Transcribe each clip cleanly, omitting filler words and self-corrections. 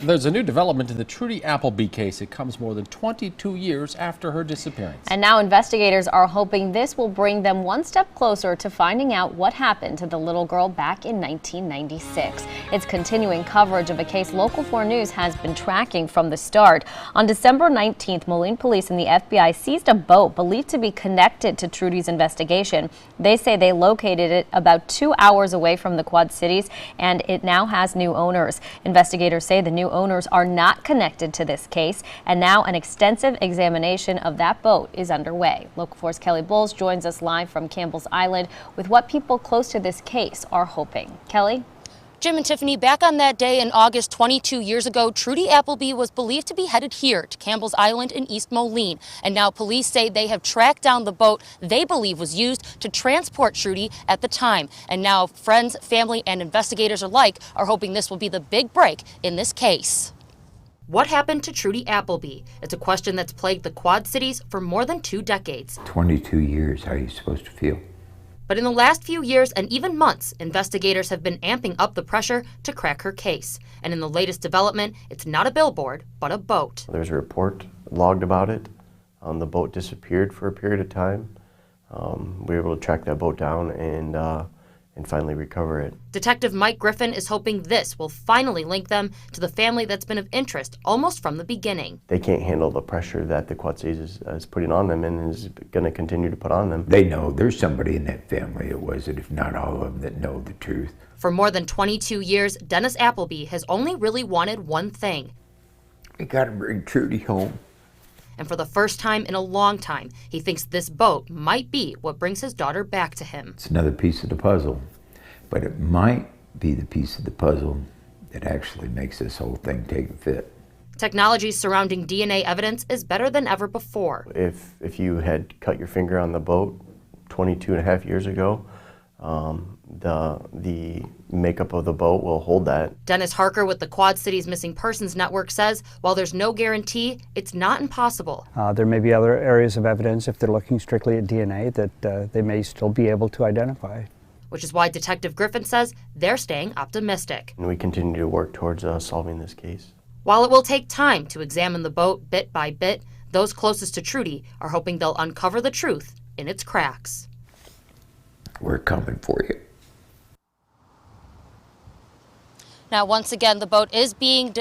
There's a new development in the Trudy Appleby case. It comes more than 22 years after her disappearance. And now investigators are hoping this will bring them one step closer to finding out what happened to the little girl back in 1996. It's continuing coverage of a case Local 4 News has been tracking from the start. On December 19th, Moline police and the FBI seized a boat believed to be connected to Trudy's investigation. They say they located it about 2 hours away from the Quad Cities, and it now has new owners. Investigators say the new owners are not connected to this case, and now an extensive examination of that boat is underway. Local 4's Kelly Bowles joins us live from Campbell's Island with what people close to this case are hoping. Kelly? Jim and Tiffany, back on that day in August 22 years ago, Trudy Appleby was believed to be headed here to Campbell's Island in East Moline. And now police say they have tracked down the boat they believe was used to transport Trudy at the time. And now friends, family, and investigators alike are hoping this will be the big break in this case. What happened to Trudy Appleby? It's a question that's plagued the Quad Cities for more than 2 decades. 22 years, how are you supposed to feel? But in the last few years and even months, investigators have been amping up the pressure to crack her case. And in the latest development, it's not a billboard, but a boat. There's a report logged about it. The boat disappeared for a period of time. We were able to track that boat down and finally recover it. Detective Mike Griffin is hoping this will finally link them to the family that's been of interest almost from the beginning. They can't handle the pressure that the Quad Cities is putting on them and is going to continue to put on them. They know there's somebody in that family that was it, if not all of them, that know the truth. For more than 22 years, Dennis Appleby has only really wanted one thing. We gotta bring Trudy home. And for the first time in a long time, he thinks this boat might be what brings his daughter back to him. It's another piece of the puzzle, but it might be the piece of the puzzle that actually makes this whole thing take a fit. Technology surrounding DNA evidence is better than ever before. If you had cut your finger on the boat 22 and a half years ago, the makeup of the boat will hold that. Dennis Harker with the Quad Cities Missing Persons Network says while there's no guarantee, it's not impossible. There may be other areas of evidence, if they're looking strictly at DNA, that they may still be able to identify. Which is why Detective Griffin says they're staying optimistic. And we continue to work towards solving this case. While it will take time to examine the boat bit by bit, those closest to Trudy are hoping they'll uncover the truth in its cracks. We're coming for you. Now, once again, the boat is being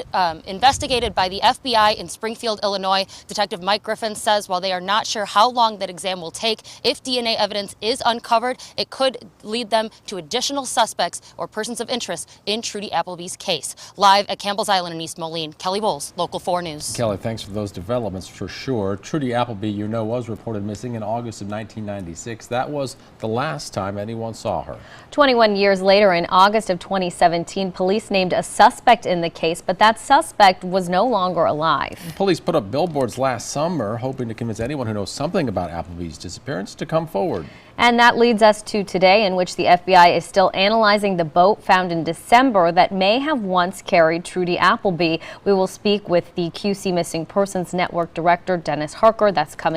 investigated by the FBI in Springfield, Illinois. Detective Mike Griffin says while they are not sure how long that exam will take, if DNA evidence is uncovered, it could lead them to additional suspects or persons of interest in Trudy Appleby's case. Live at Campbell's Island in East Moline, Kelly Bowles, Local 4 News. Kelly, thanks for those developments for sure. Trudy Appleby, you know, was reported missing in August of 1996. That was the last time anyone saw her. 21 years later, in August of 2017, police named a suspect in the case, but that suspect was no longer alive. Police put up billboards last summer hoping to convince anyone who knows something about Appleby's disappearance to come forward. And that leads us to today, in which the FBI is still analyzing the boat found in December that may have once carried Trudy Appleby. We will speak with the QC Missing Persons Network Director, Dennis Harker. That's coming